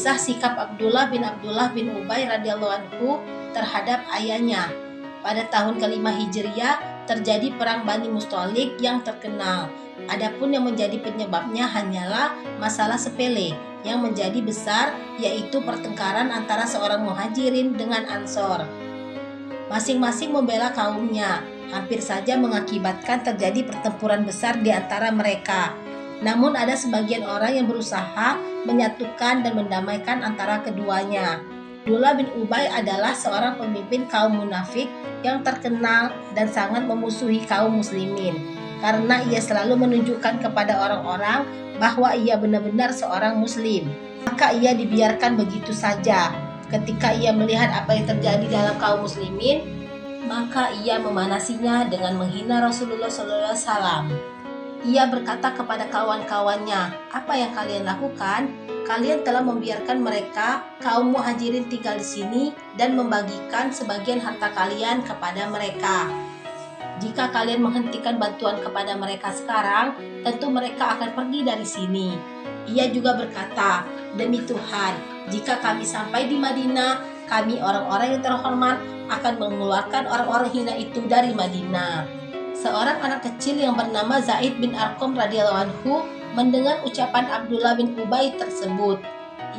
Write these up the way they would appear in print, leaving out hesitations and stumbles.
kisah sikap Abdullah bin Ubay radhiyallahu anhu terhadap ayahnya. Pada tahun kelima Hijriah terjadi perang Bani Mustalik yang terkenal. Adapun yang menjadi penyebabnya hanyalah masalah sepele yang menjadi besar, yaitu pertengkaran antara seorang muhajirin dengan ansor. Masing-masing membela kaumnya, hampir saja mengakibatkan terjadi pertempuran besar di antara mereka. Namun ada sebagian orang yang berusaha menyatukan dan mendamaikan antara keduanya. Abdullah bin Ubay adalah seorang pemimpin kaum munafik yang terkenal dan sangat memusuhi kaum muslimin, karena ia selalu menunjukkan kepada orang-orang bahwa ia benar-benar seorang muslim. Maka ia dibiarkan begitu saja. Ketika ia melihat apa yang terjadi dalam kaum muslimin, maka ia memanasinya dengan menghina Rasulullah SAW. Ia berkata kepada kawan-kawannya, "Apa yang kalian lakukan? Kalian telah membiarkan mereka, kaum muhajirin, tinggal di sini dan membagikan sebagian harta kalian kepada mereka. Jika kalian menghentikan bantuan kepada mereka sekarang, tentu mereka akan pergi dari sini." Ia juga berkata, "Demi Tuhan, jika kami sampai di Madinah, kami orang-orang yang terhormat akan mengeluarkan orang-orang hina itu dari Madinah." Seorang anak kecil yang bernama Zaid bin Arqam radhiyallahu anhu mendengar ucapan Abdullah bin Ubay tersebut.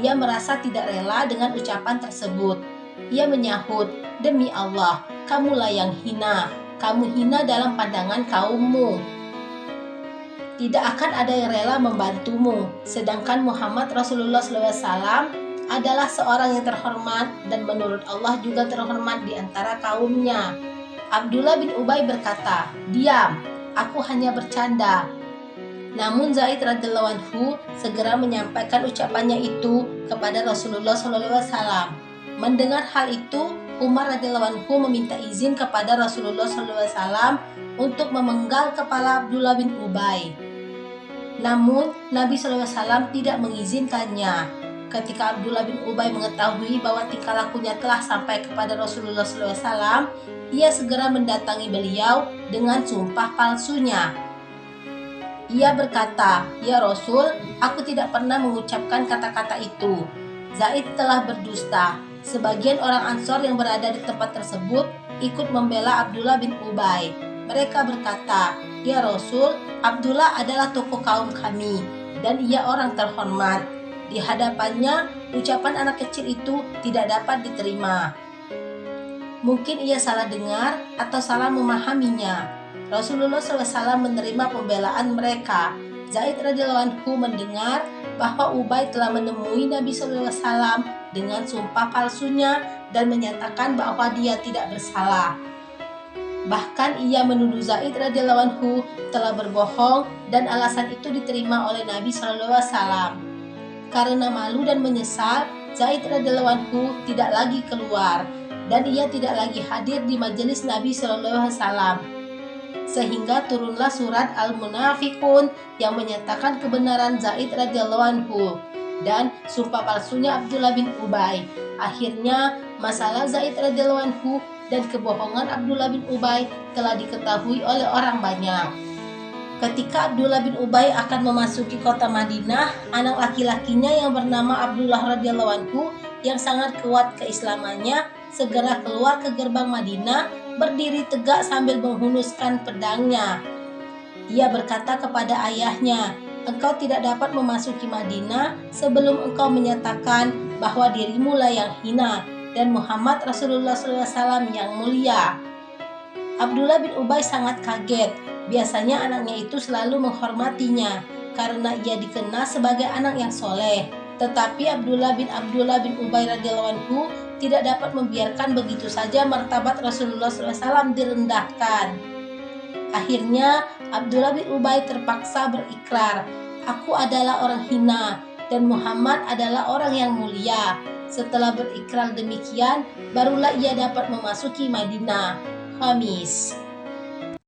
Ia merasa tidak rela dengan ucapan tersebut. Ia menyahut, "Demi Allah, kamulah yang hina. Kamu hina dalam pandangan kaummu. Tidak akan ada yang rela membantumu. Sedangkan Muhammad Rasulullah SAW adalah seorang yang terhormat dan menurut Allah juga terhormat di antara kaumnya." Abdullah bin Ubay berkata, "Diam, aku hanya bercanda." Namun Zaid radhiyallahu anhu segera menyampaikan ucapannya itu kepada Rasulullah SAW. Mendengar hal itu, Umar radhiyallahu anhu meminta izin kepada Rasulullah SAW untuk memenggal kepala Abdullah bin Ubay. Namun Nabi SAW tidak mengizinkannya. Ketika Abdullah bin Ubay mengetahui bahwa tingkah lakunya telah sampai kepada Rasulullah SAW, ia segera mendatangi beliau dengan sumpah palsunya. Ia berkata, "Ya Rasul, aku tidak pernah mengucapkan kata-kata itu. Zaid telah berdusta." Sebagian orang Ansor yang berada di tempat tersebut ikut membela Abdullah bin Ubay. Mereka berkata, "Ya Rasul, Abdullah adalah tokoh kaum kami dan ia orang terhormat. Di hadapannya, ucapan anak kecil itu tidak dapat diterima. Mungkin ia salah dengar atau salah memahaminya." Rasulullah SAW menerima pembelaan mereka. Zaid radhiyallahu anhu mendengar bahwa Ubay telah menemui Nabi SAW dengan sumpah palsunya dan menyatakan bahwa dia tidak bersalah. Bahkan ia menuduh Zaid radhiyallahu anhu telah berbohong dan alasan itu diterima oleh Nabi SAW. Karena malu dan menyesal, Zaid radhiyallahu anhu tidak lagi keluar dan ia tidak lagi hadir di majelis Nabi SAW. Sehingga turunlah surat Al-Munafiqun yang menyatakan kebenaran Zaid radhiyallahu anhu dan sumpah palsunya Abdullah bin Ubay. Akhirnya masalah Zaid radhiyallahu anhu dan kebohongan Abdullah bin Ubay telah diketahui oleh orang banyak. Ketika Abdullah bin Ubay akan memasuki kota Madinah, anak laki-lakinya yang bernama Abdullah radhiyallahu anhu yang sangat kuat keislamannya segera keluar ke gerbang Madinah, berdiri tegak sambil menghunuskan pedangnya. Ia berkata kepada ayahnya, "Engkau tidak dapat memasuki Madinah sebelum engkau menyatakan bahwa dirimu lah yang hina dan Muhammad Rasulullah SAW yang mulia." Abdullah bin Ubay sangat kaget. Biasanya anaknya itu selalu menghormatinya karena ia dikenal sebagai anak yang soleh. Tetapi Abdullah bin Ubay radhiyallahu anhu tidak dapat membiarkan begitu saja martabat Rasulullah SAW direndahkan. Akhirnya Abdullah bin Ubay terpaksa berikrar, "Aku adalah orang hina dan Muhammad adalah orang yang mulia." Setelah berikrar demikian, barulah ia dapat memasuki Madinah. Khamis.